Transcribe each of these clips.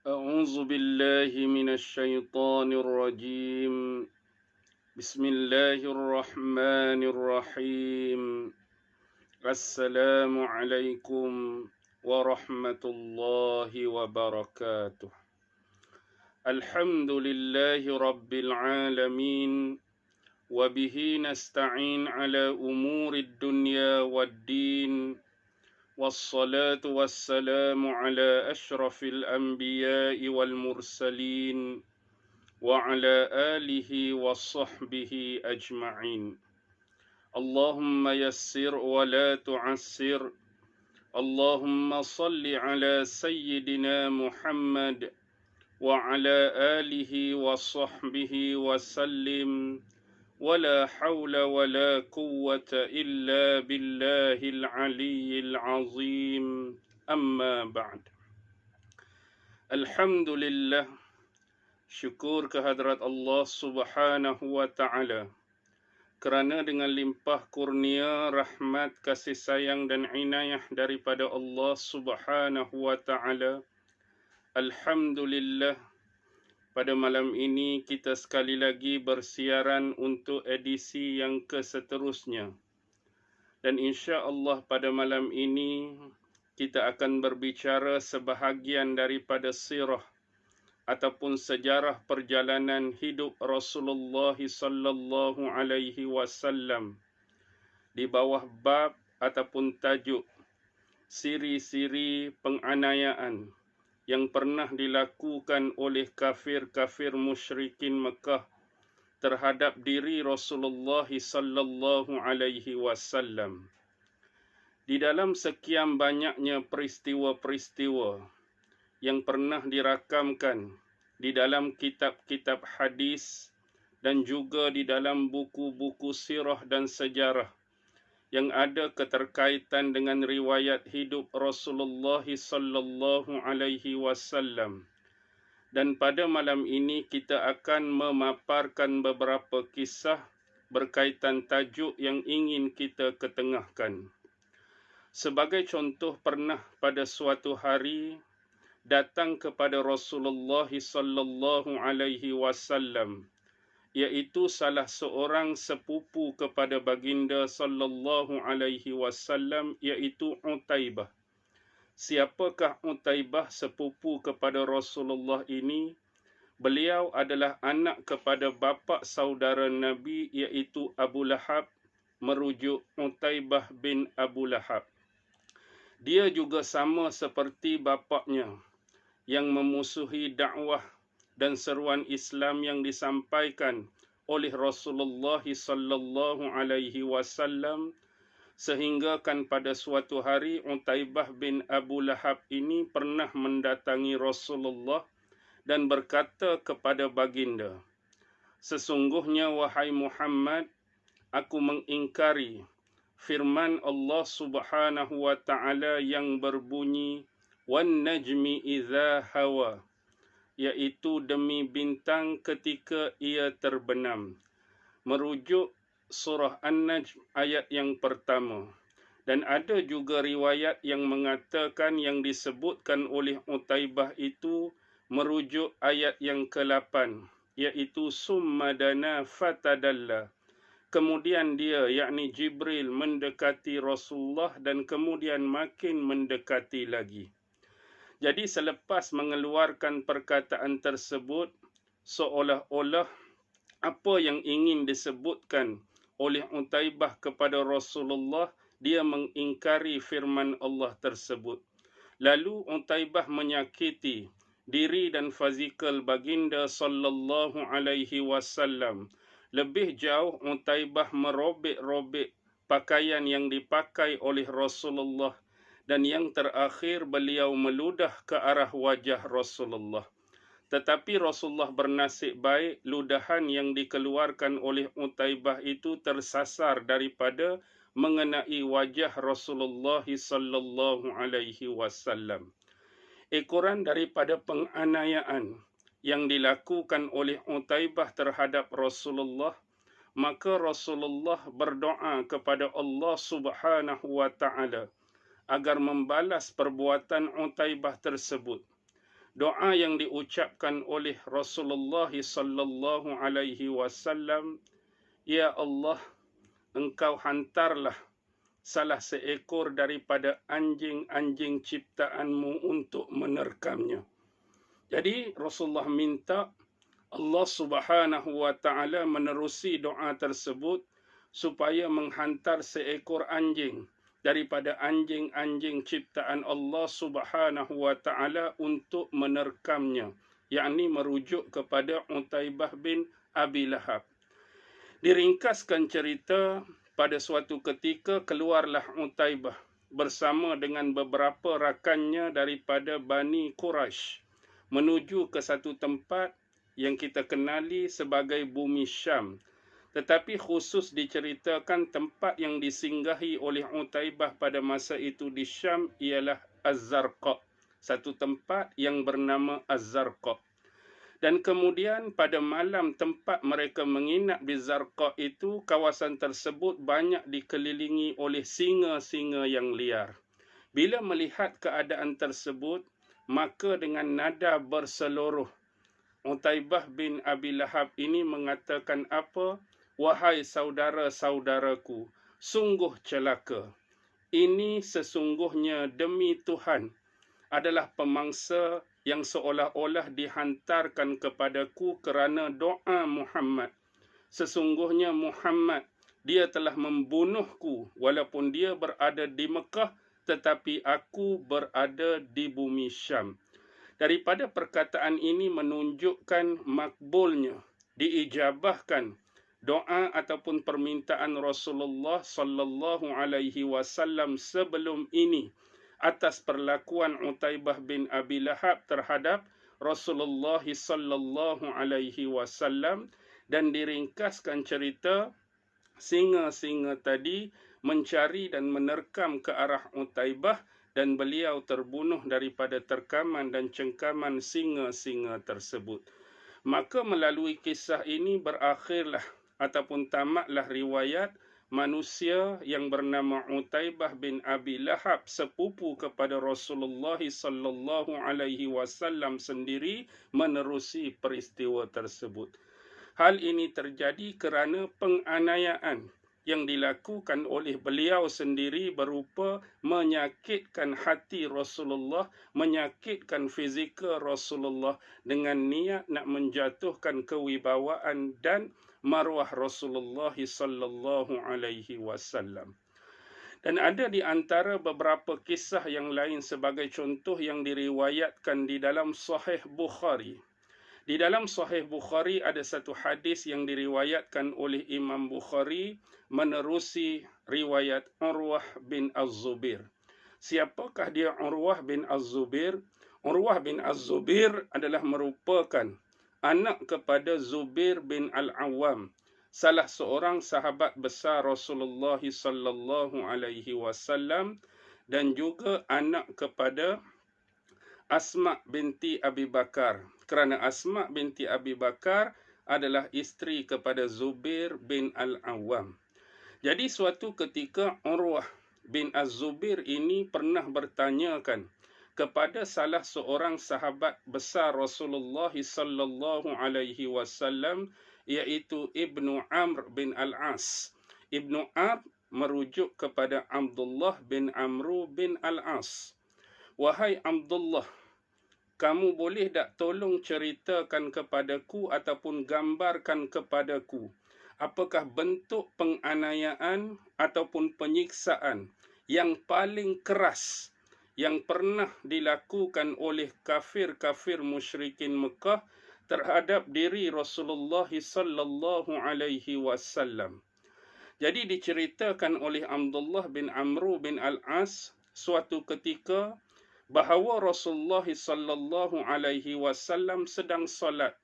أعوذ بالله من الشيطان الرجيم. بسم الله الرحمن الرحيم. السلام عليكم ورحمة الله وبركاته. الحمد لله رب العالمين، وبه نستعين على أمور الدنيا والدين، والصلاة والسلام على أشرف الأنبياء والمرسلين وعلى آله وصحبه أجمعين. اللهم يسر ولا تعسر. اللهم صل على سيدنا محمد وعلى آله وصحبه وسلم، ولا حول ولا قوة إلا بالله العلي العظيم. أما بعد. Alhamdulillah, syukur kehadrat Allah Subhanahu wa Ta'ala, kerana dengan limpah kurnia, rahmat, kasih sayang dan inayah daripada Allah Subhanahu wa Ta'ala, alhamdulillah, pada malam ini kita sekali lagi bersiaran untuk edisi yang keseterusnya. Dan insya-Allah pada malam ini kita akan berbicara sebahagian daripada sirah ataupun sejarah perjalanan hidup Rasulullah sallallahu alaihi wasallam di bawah bab ataupun tajuk siri-siri penganiayaan yang pernah dilakukan oleh kafir-kafir musyrikin Mekah terhadap diri Rasulullah sallallahu alaihi wasallam. Di dalam sekian banyaknya peristiwa-peristiwa yang pernah dirakamkan di dalam kitab-kitab hadis dan juga di dalam buku-buku sirah dan sejarah yang ada keterkaitan dengan riwayat hidup Rasulullah sallallahu alaihi wasallam. Dan pada malam ini kita akan memaparkan beberapa kisah berkaitan tajuk yang ingin kita ketengahkan. Sebagai contoh, pernah pada suatu hari datang kepada Rasulullah sallallahu alaihi wasallam, iaitu salah seorang sepupu kepada baginda sallallahu alaihi wasallam, iaitu Utaibah. Siapakah Utaibah, sepupu kepada Rasulullah ini? Beliau adalah anak kepada bapa saudara Nabi, iaitu Abu Lahab, merujuk Utaibah bin Abu Lahab. Dia juga sama seperti bapaknya yang memusuhi dakwah dan seruan Islam yang disampaikan oleh Rasulullah sallallahu alaihi wasallam, sehingga kan pada suatu hari Utaibah bin Abu Lahab ini pernah mendatangi Rasulullah dan berkata kepada baginda, "Sesungguhnya wahai Muhammad, aku mengingkari firman Allah Subhanahu wa Ta'ala yang berbunyi, wan najmi idza hawa, iaitu demi bintang ketika ia terbenam," merujuk surah An-Najm ayat yang pertama. Dan ada juga riwayat yang mengatakan yang disebutkan oleh Utaibah itu merujuk ayat yang ke-8, iaitu summa dana fatadalla. Kemudian dia, yakni Jibril, mendekati Rasulullah dan kemudian makin mendekati lagi. Jadi selepas mengeluarkan perkataan tersebut, seolah-olah apa yang ingin disebutkan oleh Utaibah kepada Rasulullah, dia mengingkari firman Allah tersebut. Lalu Utaibah menyakiti diri dan fazikal baginda sallallahu alaihi wasallam. Lebih jauh, Utaibah merobek-robek pakaian yang dipakai oleh Rasulullah, dan yang terakhir beliau meludah ke arah wajah Rasulullah. Tetapi Rasulullah bernasib baik, ludahan yang dikeluarkan oleh Utaibah itu tersasar daripada mengenai wajah Rasulullah sallallahu alaihi wasallam. Ekoran daripada penganiayaan yang dilakukan oleh Utaibah terhadap Rasulullah, maka Rasulullah berdoa kepada Allah Subhanahu wa Ta'ala agar membalas perbuatan Utaibah tersebut. doa yang diucapkan oleh Rasulullah sallallahu alaihi wasallam, ya Allah, engkau hantarlah salah seekor daripada anjing-anjing ciptaanmu untuk menerkamnya. Jadi Rasulullah minta Allah Subhanahu wa taala menerusi doa tersebut supaya menghantar seekor anjing daripada anjing-anjing ciptaan Allah Subhanahu wa taala untuk menerkamnya, yakni merujuk kepada Utaibah bin Abi Lahab. Diringkaskan cerita, pada suatu ketika keluarlah Utaibah bersama dengan beberapa rakannya daripada Bani Quraisy menuju ke satu tempat yang kita kenali sebagai bumi Syam. Tetapi khusus diceritakan tempat yang disinggahi oleh Utaibah pada masa itu di Syam ialah Az-Zarqa, satu tempat yang bernama Az-Zarqa. Dan kemudian pada malam tempat mereka menginap di Zarqa itu, kawasan tersebut banyak dikelilingi oleh singa-singa yang liar. Bila melihat keadaan tersebut, maka dengan nada berseluruh, Utaibah bin Abi Lahab ini mengatakan apa? Wahai saudara-saudaraku, sungguh celaka. Ini sesungguhnya demi Tuhan adalah pemangsa yang seolah-olah dihantarkan kepadaku kerana doa Muhammad. Sesungguhnya Muhammad, dia telah membunuhku walaupun dia berada di Mekah, tetapi aku berada di bumi Syam. Daripada perkataan ini menunjukkan makbulnya, diijabahkan doa ataupun permintaan Rasulullah sallallahu alaihi wasallam sebelum ini atas perlakuan Utaibah bin Abi Lahab terhadap Rasulullah sallallahu alaihi wasallam. Dan diringkaskan cerita, singa-singa tadi mencari dan menerkam ke arah Utaibah dan beliau terbunuh daripada terkaman dan cengkaman singa-singa tersebut. Maka melalui kisah ini berakhirlah ataupun tamatlah riwayat manusia yang bernama Utaibah bin Abi Lahab, sepupu kepada Rasulullah sallallahu alaihi wasallam sendiri, menerusi peristiwa tersebut. Hal ini terjadi kerana penganiayaan yang dilakukan oleh beliau sendiri berupa menyakitkan hati Rasulullah, menyakitkan fizikal Rasulullah dengan niat nak menjatuhkan kewibawaan dan maruah Rasulullah sallallahu alaihi wasallam. Dan ada di antara beberapa kisah yang lain sebagai contoh yang diriwayatkan di dalam Sahih Bukhari. Di dalam Sahih Bukhari ada satu hadis yang diriwayatkan oleh Imam Bukhari menerusi riwayat Urwah bin Az-Zubair. Siapakah dia Urwah bin Az-Zubair? Urwah bin Az-Zubair adalah merupakan anak kepada Zubair bin Al-Awwam, salah seorang sahabat besar Rasulullah sallallahu alaihi wasallam, dan juga anak kepada Asma binti Abi Bakar. Kerana Asma binti Abi Bakar adalah isteri kepada Zubair bin Al-Awwam. Jadi suatu ketika Urwah bin Az-Zubair ini pernah bertanyakan kepada salah seorang sahabat besar Rasulullah sallallahu alaihi wasallam, iaitu Ibnu Amr bin Al-As. Ibnu Amr merujuk kepada Abdullah bin Amru bin Al-As. Wahai Abdullah, kamu boleh tak tolong ceritakan kepadaku ataupun gambarkan kepadaku apakah bentuk penganiayaan ataupun penyiksaan yang paling keras yang pernah dilakukan oleh kafir-kafir musyrikin Mekah terhadap diri Rasulullah sallallahu alaihi wasallam. Jadi diceritakan oleh Abdullah bin Amru bin Al-As suatu ketika bahawa Rasulullah sallallahu alaihi wasallam sedang solat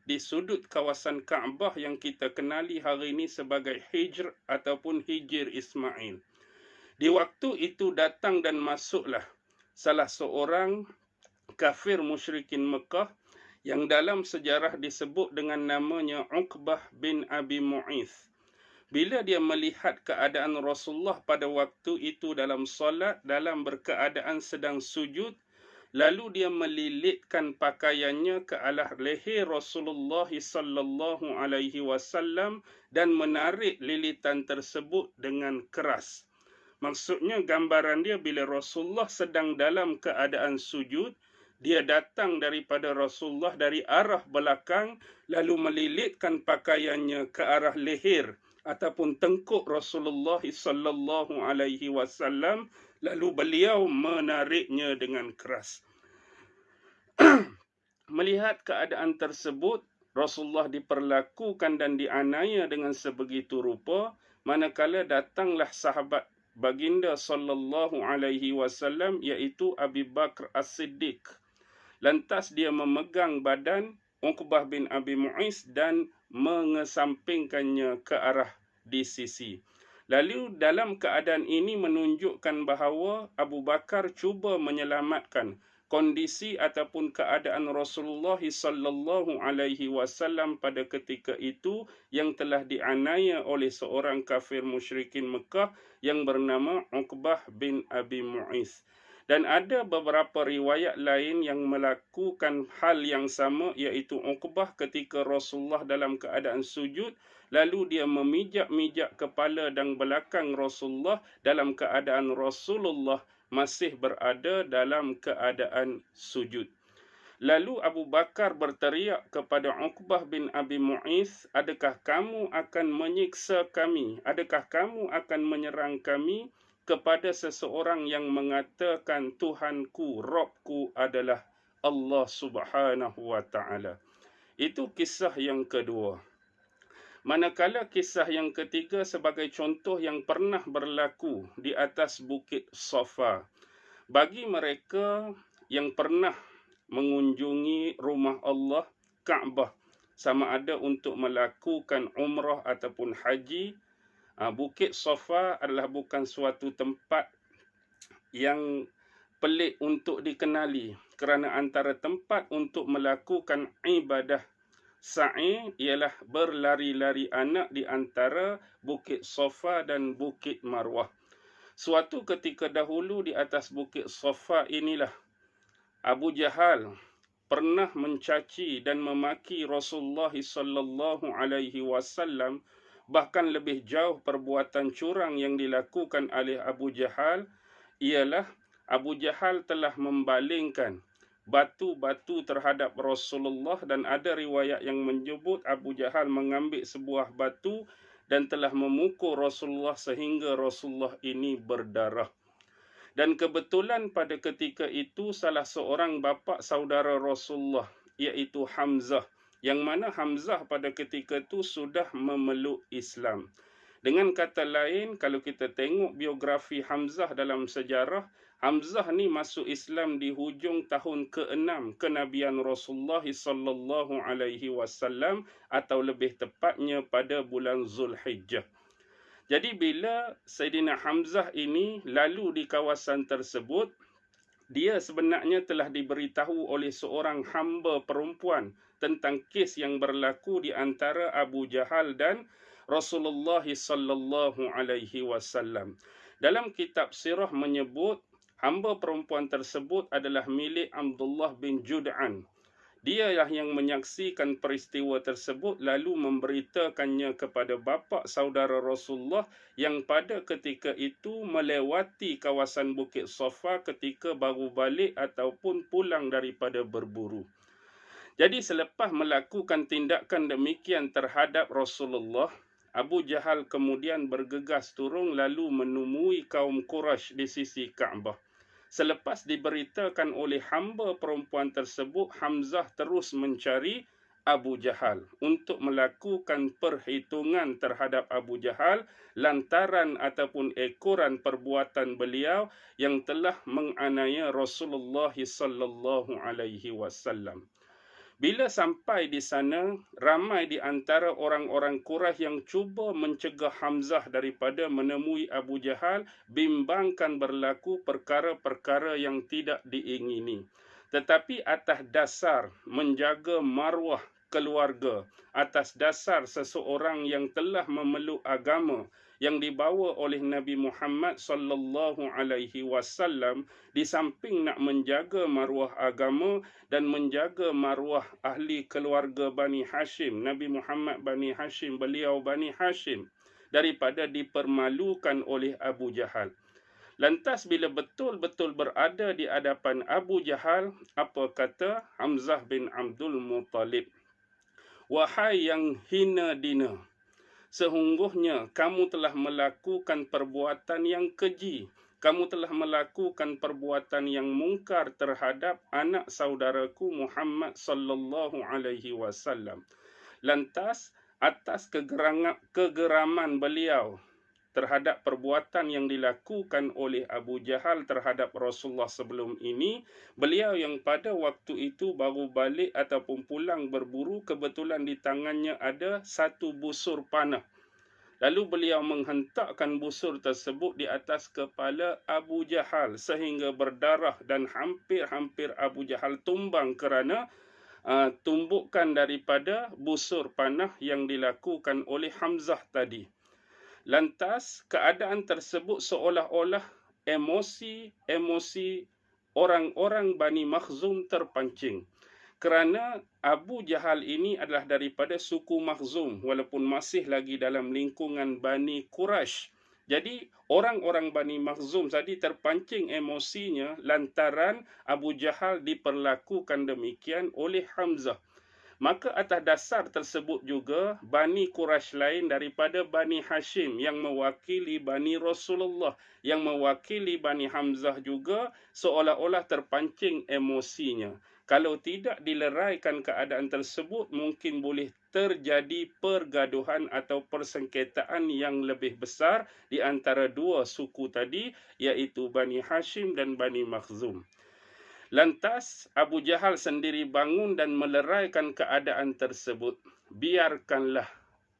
di sudut kawasan Kaabah yang kita kenali hari ini sebagai Hijr ataupun Hijr Ismail. Di waktu itu datang dan masuklah salah seorang kafir musyrikin Mekah yang dalam sejarah disebut dengan namanya Uqbah bin Abi Mu'ith. Bila dia melihat keadaan Rasulullah pada waktu itu dalam solat, dalam berkeadaan sedang sujud, Lalu dia melilitkan pakaiannya ke arah leher Rasulullah sallallahu alaihi wasallam dan menarik lilitan tersebut dengan keras. Maksudnya gambaran dia bila Rasulullah sedang dalam keadaan sujud, dia datang daripada Rasulullah dari arah belakang lalu melilitkan pakaiannya ke arah leher ataupun tengkuk Rasulullah sallallahu alaihi wasallam, lalu beliau menariknya dengan keras. Melihat keadaan tersebut, Rasulullah diperlakukan dan dianiaya dengan sebegitu rupa, manakala datanglah sahabat baginda sallallahu alaihi wasallam iaitu Abu Bakar As-Siddiq. Lantas dia memegang badan Uqbah bin Abi Mu'is dan mengesampingkannya ke arah di sisi. Lalu dalam keadaan ini menunjukkan bahawa Abu Bakar cuba menyelamatkan kondisi ataupun keadaan Rasulullah sallallahu alaihi wasallam pada ketika itu yang telah dianiaya oleh seorang kafir musyrikin Mekah yang bernama Uqbah bin Abi Mu'is. Dan ada beberapa riwayat lain yang melakukan hal yang sama, iaitu Uqbah ketika Rasulullah dalam keadaan sujud, lalu dia memijak-mijak kepala dan belakang Rasulullah dalam keadaan Rasulullah masih berada dalam keadaan sujud. Lalu Abu Bakar berteriak kepada Uqbah bin Abi Mu'is, adakah kamu akan menyiksa kami? Adakah kamu akan menyerang kami? Kepada seseorang yang mengatakan Tuhanku, Rabbku adalah Allah subhanahu wa ta'ala. Itu kisah yang kedua. Manakala kisah yang ketiga sebagai contoh yang pernah berlaku di atas Bukit Safa. Bagi mereka yang pernah mengunjungi rumah Allah, Kaabah, sama ada untuk melakukan umrah ataupun haji, Bukit Safa adalah bukan suatu tempat yang pelik untuk dikenali, kerana antara tempat untuk melakukan ibadah sa'i ialah berlari-lari anak di antara Bukit Safa dan Bukit Marwah. Suatu ketika dahulu di atas Bukit Safa inilah Abu Jahal pernah mencaci dan memaki Rasulullah sallallahu alaihi wasallam. Bahkan lebih jauh perbuatan curang yang dilakukan oleh Abu Jahal ialah Abu Jahal telah membalingkan batu-batu terhadap Rasulullah, dan ada riwayat yang menyebut Abu Jahal mengambil sebuah batu dan telah memukul Rasulullah sehingga Rasulullah ini berdarah. Dan kebetulan pada ketika itu salah seorang bapa saudara Rasulullah iaitu Hamzah, yang mana Hamzah pada ketika itu sudah memeluk Islam. Dengan kata lain, kalau kita tengok biografi Hamzah dalam sejarah, Hamzah ni masuk Islam di hujung tahun ke-6 kenabian Rasulullah sallallahu alaihi wasallam, atau lebih tepatnya pada bulan Zulhijjah. Jadi bila Saidina Hamzah ini lalu di kawasan tersebut, dia sebenarnya telah diberitahu oleh seorang hamba perempuan tentang kes yang berlaku di antara Abu Jahal dan Rasulullah sallallahu alaihi wasallam. Dalam kitab sirah menyebut hamba perempuan tersebut adalah milik Abdullah bin Jud'an. Dialah yang menyaksikan peristiwa tersebut lalu memberitakannya kepada bapa saudara Rasulullah yang pada ketika itu melewati kawasan Bukit Safa ketika baru balik ataupun pulang daripada berburu. Jadi selepas melakukan tindakan demikian terhadap Rasulullah, Abu Jahal kemudian bergegas turun lalu menemui kaum Quraisy di sisi Kaabah. Selepas diberitakan oleh hamba perempuan tersebut, Hamzah terus mencari Abu Jahal untuk melakukan perhitungan terhadap Abu Jahal lantaran ataupun ekoran perbuatan beliau yang telah menganiaya Rasulullah sallallahu alaihi wasallam. Bila sampai di sana, ramai di antara orang-orang Quraisy yang cuba mencegah Hamzah daripada menemui Abu Jahal, bimbangkan berlaku perkara-perkara yang tidak diingini. Tetapi atas dasar menjaga maruah keluarga, atas dasar seseorang yang telah memeluk agama yang dibawa oleh Nabi Muhammad sallallahu alaihi wasallam, di samping nak menjaga maruah agama dan menjaga maruah ahli keluarga Bani Hashim, Nabi Muhammad Bani Hashim, beliau Bani Hashim, daripada dipermalukan oleh Abu Jahal. Lantas bila betul-betul berada di hadapan Abu Jahal, apa kata Hamzah bin Abdul Muttalib? Wahai yang hina dina, sesungguhnya kamu telah melakukan perbuatan yang keji. Kamu telah melakukan perbuatan yang mungkar terhadap anak saudaraku Muhammad sallallahu alaihi wasallam. Lantas atas kegeraman beliau terhadap perbuatan yang dilakukan oleh Abu Jahal terhadap Rasulullah sebelum ini, beliau yang pada waktu itu baru balik ataupun pulang berburu, kebetulan di tangannya ada satu busur panah. Lalu beliau menghentakkan busur tersebut di atas kepala Abu Jahal sehingga berdarah dan hampir-hampir Abu Jahal tumbang kerana tumbukan daripada busur panah yang dilakukan oleh Hamzah tadi. Lantas keadaan tersebut seolah-olah emosi orang-orang Bani Makhzum terpancing. Kerana Abu Jahal ini adalah daripada suku Makhzum walaupun masih lagi dalam lingkungan Bani Quraisy. Jadi orang-orang Bani Makhzum tadi terpancing emosinya lantaran Abu Jahal diperlakukan demikian oleh Hamzah. Maka atas dasar tersebut juga Bani Quraisy lain daripada Bani Hashim yang mewakili Bani Rasulullah, yang mewakili Bani Hamzah juga seolah-olah terpancing emosinya. Kalau tidak dileraikan keadaan tersebut, mungkin boleh terjadi pergaduhan atau persengketaan yang lebih besar di antara dua suku tadi, iaitu Bani Hashim dan Bani Makhzum. Lantas Abu Jahal sendiri bangun dan meleraikan keadaan tersebut. Biarkanlah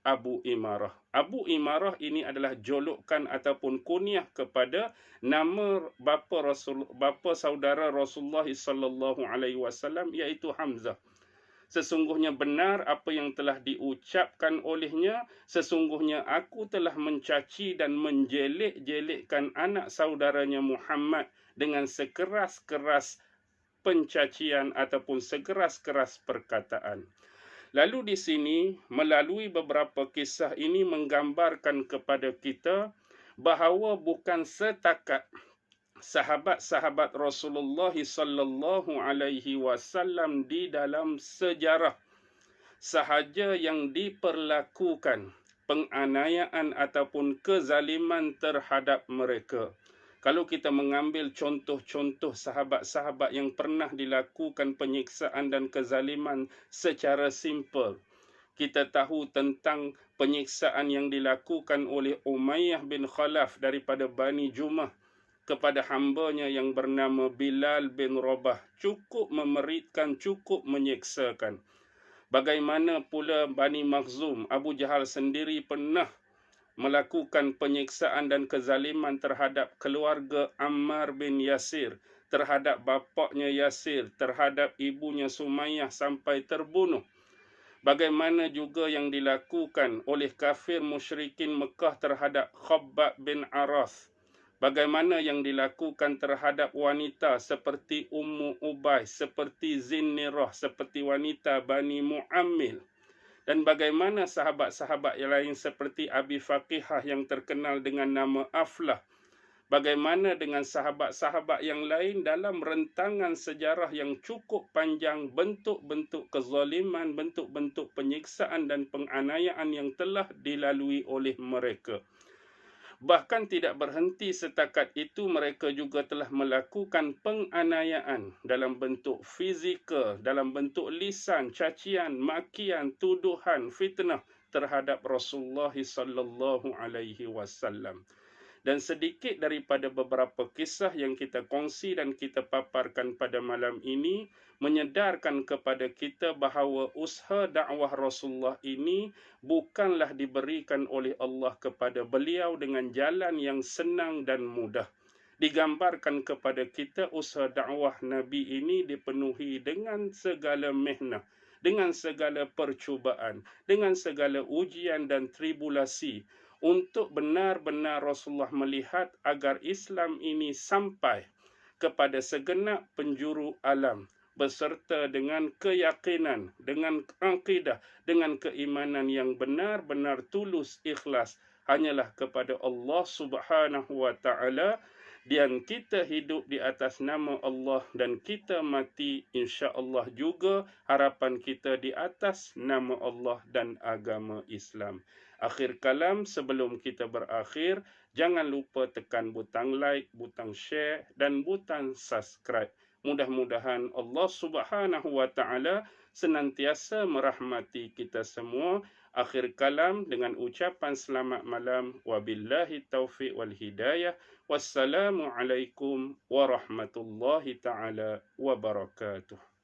Abu Imarah. Abu Imarah ini adalah julukan ataupun kunyah kepada nama bapa saudara Rasulullah sallallahu alaihi wasallam, iaitu Hamzah. Sesungguhnya benar apa yang telah diucapkan olehnya, sesungguhnya aku telah mencaci dan menjelek-jelekkan anak saudaranya Muhammad dengan sekeras-keras pencacian ataupun sekeras-keras perkataan. Lalu di sini melalui beberapa kisah ini menggambarkan kepada kita bahawa bukan setakat sahabat-sahabat Rasulullah sallallahu alaihi wasallam di dalam sejarah sahaja yang diperlakukan penganiayaan ataupun kezaliman terhadap mereka. Kalau kita mengambil contoh-contoh sahabat-sahabat yang pernah dilakukan penyiksaan dan kezaliman secara simple, kita tahu tentang penyiksaan yang dilakukan oleh Umayyah bin Khalaf daripada Bani Jumah kepada hambanya yang bernama Bilal bin Rabah. Cukup memeritkan, cukup menyiksakan. Bagaimana pula Bani Makhzum, Abu Jahal sendiri pernah melakukan penyiksaan dan kezaliman terhadap keluarga Ammar bin Yasir, terhadap bapaknya Yasir, terhadap ibunya Sumayyah sampai terbunuh. Bagaimana juga yang dilakukan oleh kafir musyrikin Mekah terhadap Khabbab bin Arath. Bagaimana yang dilakukan terhadap wanita seperti Ummu Ubay, seperti Zinnirah, seperti wanita Bani Mu'ammil. Dan bagaimana sahabat-sahabat yang lain seperti Abi Faqihah yang terkenal dengan nama Aflah. Bagaimana dengan sahabat-sahabat yang lain dalam rentangan sejarah yang cukup panjang, bentuk-bentuk kezaliman, bentuk-bentuk penyiksaan dan penganiayaan yang telah dilalui oleh mereka. Bahkan tidak berhenti setakat itu, mereka juga telah melakukan penganiayaan dalam bentuk fizikal, dalam bentuk lisan, cacian, makian, tuduhan, fitnah terhadap Rasulullah sallallahu alaihi wasallam. Dan sedikit daripada beberapa kisah yang kita kongsi dan kita paparkan pada malam ini menyedarkan kepada kita bahawa usaha dakwah Rasulullah ini bukanlah diberikan oleh Allah kepada beliau dengan jalan yang senang dan mudah. Digambarkan kepada kita usaha dakwah Nabi ini dipenuhi dengan segala mihnah, dengan segala percubaan, dengan segala ujian dan tribulasi. untuk benar-benar Rasulullah melihat agar Islam ini sampai kepada segenap penjuru alam beserta dengan keyakinan, dengan akidah, dengan keimanan yang benar-benar tulus ikhlas hanyalah kepada Allah Subhanahu wa taala, dan kita hidup di atas nama Allah dan kita mati insya-Allah juga harapan kita di atas nama Allah dan agama Islam. Akhir kalam, sebelum kita berakhir, jangan lupa tekan butang like, butang share dan butang subscribe. Mudah-mudahan Allah Subhanahu wa taala senantiasa merahmati kita semua. Akhir kalam dengan ucapan selamat malam. Wabillahi taufiq wal hidayah. Wassalamualaikum warahmatullahi taala wabarakatuh.